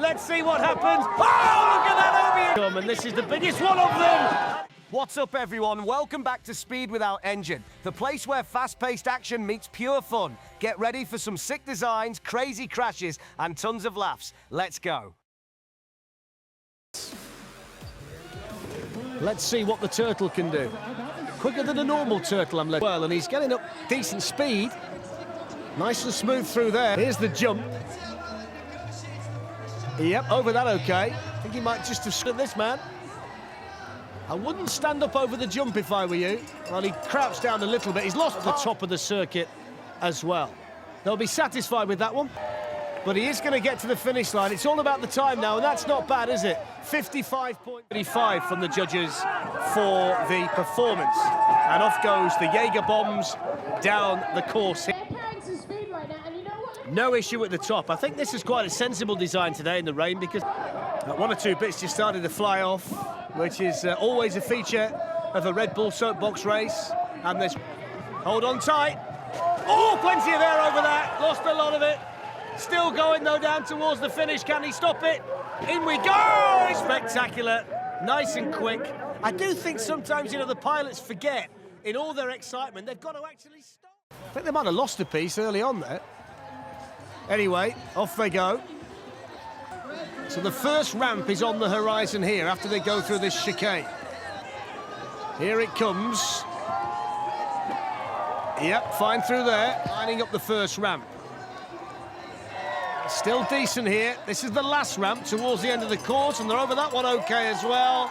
let's see what happens. Oh, look at that over here! And this is the biggest one of them. What's up, everyone? Welcome back to Speed Without Engine, the place where fast-paced action meets pure fun. Get ready for some sick designs, crazy crashes, and tons of laughs. Let's go. Let's see what the turtle can do. Quicker than a normal turtle, I'm led well, and he's getting up decent speed. Nice and smooth through there. Here's the jump. Yep, over that okay. I think he might just have stood this man. I wouldn't stand up over the jump if I were you. Well, he crouched down a little bit. He's lost the top of the circuit as well. They'll be satisfied with that one. But he is going to get to the finish line. It's all about the time now, and that's not bad, is it? 55.35 from the judges for the performance. And off goes the Jagr Bombs down the course. No issue at the top. I think this is quite a sensible design today in the rain because one or two bits just started to fly off, which is always a feature of a Red Bull Soapbox race. And there's... Hold on tight. Oh, plenty of air over that. Lost a lot of it. Still going, though, down towards the finish. Can he stop it? In we go! Spectacular. Nice and quick. I do think sometimes, you know, the pilots forget, in all their excitement, they've got to actually stop. I think they might have lost a piece early on there. Anyway, off they go. So the first ramp is on the horizon here after they go through this chicane. Here it comes. Yep, fine through there. Lining up the first ramp. Still decent here. This is the last ramp towards the end of the course, and they're over that one okay as well.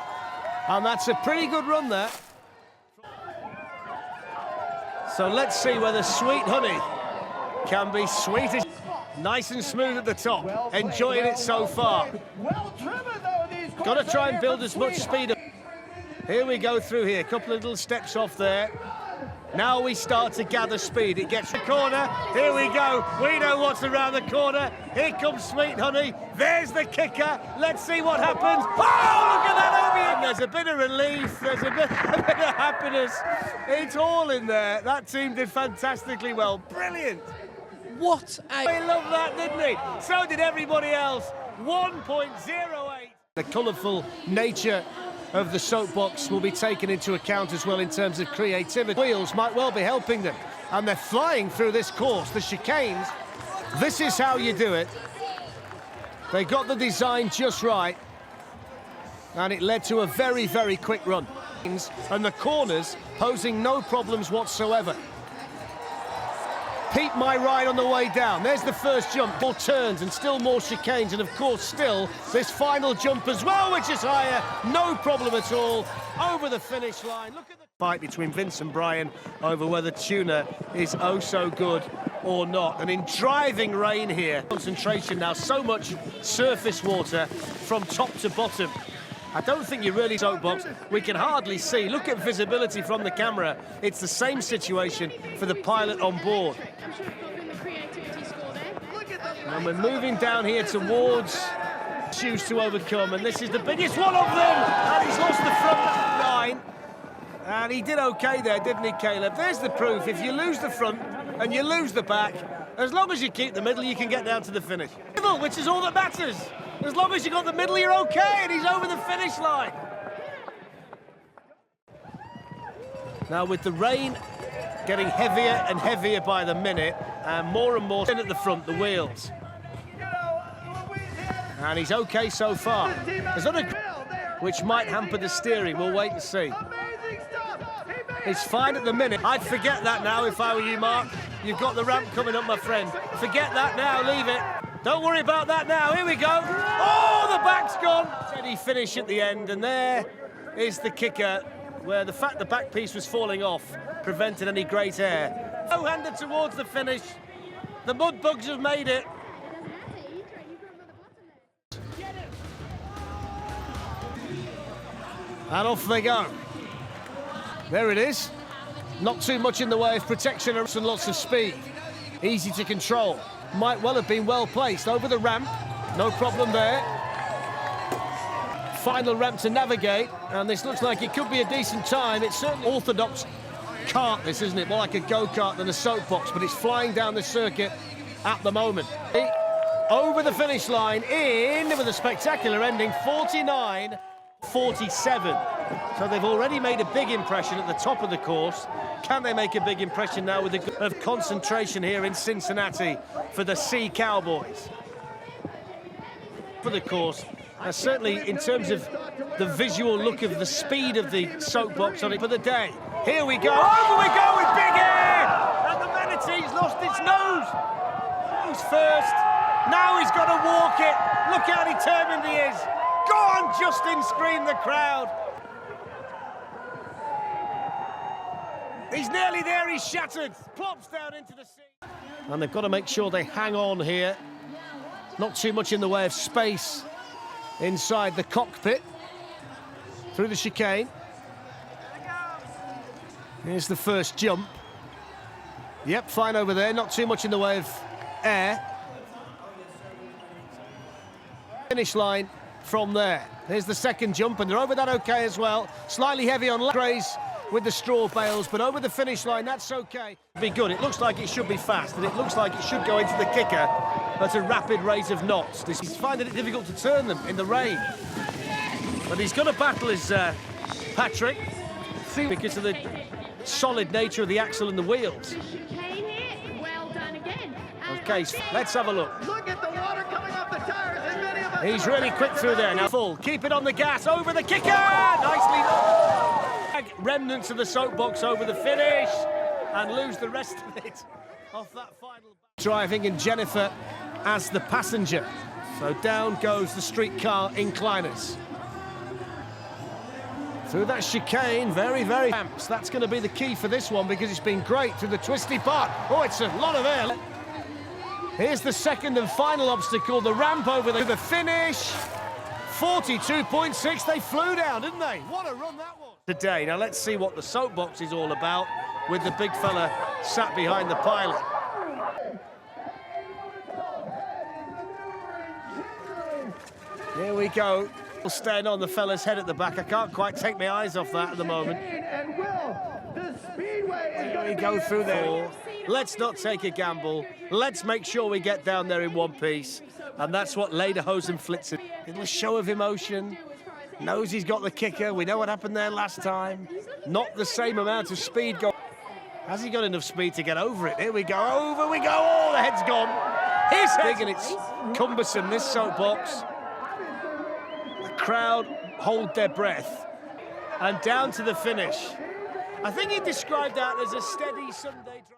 And that's a pretty good run there. So let's see whether Sweet Honey can be sweet as... Nice and smooth at the top. Enjoying it so far. Got to try and build as much speed up. Here we go through here. A couple of little steps off there. Now we start to gather speed. It gets the corner. Here we go. We know what's around the corner. Here comes Sweet Honey. There's the kicker. Let's see what happens. Oh, look at that over here. There's a bit of relief. There's a bit of happiness. It's all in there. That team did fantastically well. Brilliant. What a... He loved that, didn't he? So did everybody else. 1.08. The colourful nature of the Soapbox will be taken into account as well in terms of creativity. Wheels might well be helping them. And they're flying through this course. The chicanes, this is how you do it. They got the design just right. And it led to a very, very quick run. And the corners posing no problems whatsoever. Peep My Ride on the way down. There's the first jump. More turns and still more chicanes. And, of course, still this final jump as well, which is higher. No problem at all. Over the finish line. Look at the fight between Vince and Brian over whether Tuna is oh so good or not. And in driving rain here, concentration now, so much surface water from top to bottom. I don't think you really Soapbox. We can hardly see. Look at visibility from the camera. It's the same situation for the pilot on board. And we're moving down here towards issues to overcome, and this is the biggest one of them. And he's lost the front line. And he did okay there, didn't he, Caleb? There's the proof. If you lose the front and you lose the back, as long as you keep the middle, you can get down to the finish. Which is all that matters. As long as you got the middle, you're okay, and he's over the finish line. Now, with the rain getting heavier and heavier by the minute, and more in at the front, the wheels. And he's okay so far. There's not a... which might hamper the steering. We'll wait and see. He's fine at the minute. I'd forget that now if I were you, Mark. You've got the ramp coming up, my friend. Forget that now, leave it. Don't worry about that now. Here we go. Oh, the back's gone. Steady finish at the end, and there is the kicker, where the fact the back piece was falling off prevented any great air. No-hander towards the finish. The mud bugs have made it. And off they go. There it is. Not too much in the way of protection and lots of speed. Easy to control. Might well have been well placed over the ramp. No problem there. Final ramp to navigate, and this looks like it could be a decent time. It's certainly orthodox kart, this, isn't it? More like a go-kart than a Soapbox, but it's flying down the circuit at the moment. over the finish line, in with a spectacular ending, 49-47. So they've already made a big impression at the top of the course. Can they make a big impression now with the of concentration here in Cincinnati for the C Cowboys? For the course, certainly in terms of the visual look of the speed of the Soapbox on it for the day. Here we go, over we go with big air! And the Manatee's lost its nose. Who's first? Now he's got to walk it. Look how determined he is. Go on, Justin, scream the crowd. He's nearly there, he's shattered. Plops down into the sea. And they've got to make sure they hang on here. Not too much in the way of space inside the cockpit. Through the chicane. Here's the first jump. Yep, fine over there. Not too much in the way of air. Finish line from there. Here's the second jump, and they're over that okay as well. Slightly heavy on grace with the straw bales, but over the finish line, that's okay. Be good. It looks like it should be fast, and it looks like it should go into the kicker at a rapid rate of knots. He's finding it difficult to turn them in the rain. But he's got to battle his Patrick because of the solid nature of the axle and the wheels. Okay, let's have a look. Look at the water coming off the tires. He's really quick through there now. Full. Keep it on the gas. Over the kicker. Nicely done. Remnants of the Soapbox over the finish and lose the rest of it off that final. Driving and Jennifer as the passenger. So down goes the Streetcar Incliners. Through that chicane, very, very ramps. That's going to be the key for this one because it's been great through the twisty part. Oh, it's a lot of air. Here's the second and final obstacle, the ramp over the finish. 42.6, they flew down, didn't they? What a run that was. Today, now let's see what the Soapbox is all about with the big fella sat behind the pilot. Here we go. Staying on the fella's head at the back. I can't quite take my eyes off that at the moment. Here we go through there. Let's not take a gamble. Let's make sure we get down there in one piece. And that's what Leaderhosen Flitzer. A little show of emotion. Knows he's got the kicker. We know what happened there last time. Not the same amount of speed. Has he got enough speed to get over it? Here we go. Over we go. Oh, the head's gone. Here's big and it's cumbersome, this Soapbox. The crowd hold their breath. And down to the finish. I think he described that as a steady Sunday drive.